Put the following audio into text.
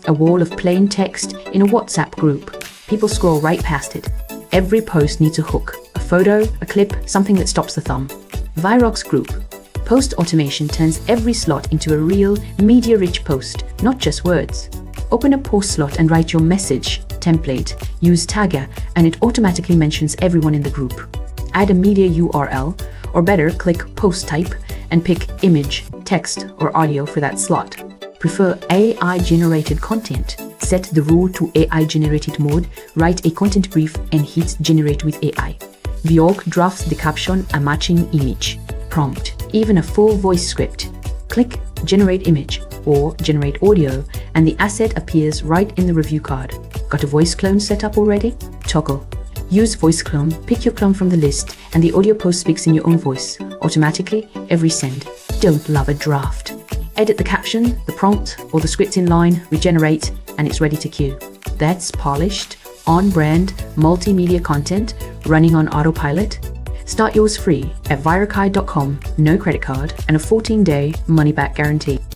A wall of plain text in a WhatsApp group. People scroll right past it. Every post needs a hook, a photo, a clip, something that stops the thumb. Vyroq's group. Post automation turns every slot into a real, media-rich post, not just words. Open a post slot and write your message template. Use Tagger and it automatically mentions everyone in the group. Add a media URL, or better, click Post Type and pick image, text, or audio for that slot. Prefer AI-generated content. Set the rule to AI-generated mode, write a content brief and hit Generate with AI. Vyroq drafts the caption, a matching image. Prompt, even a full voice script. Click Generate Image or Generate Audio and the asset appears right in the review card. Got a voice clone set up already? Toggle. Use voice clone, pick your clone from the list and the audio post speaks in your own voice, automatically every send. Don't love a draft. Edit the caption, the prompt or the script inline, regenerate and it's ready to queue. That's polished, on-brand, multimedia content running on autopilot. Start yours free at vyroq.com, no credit card and a 14-day money-back guarantee.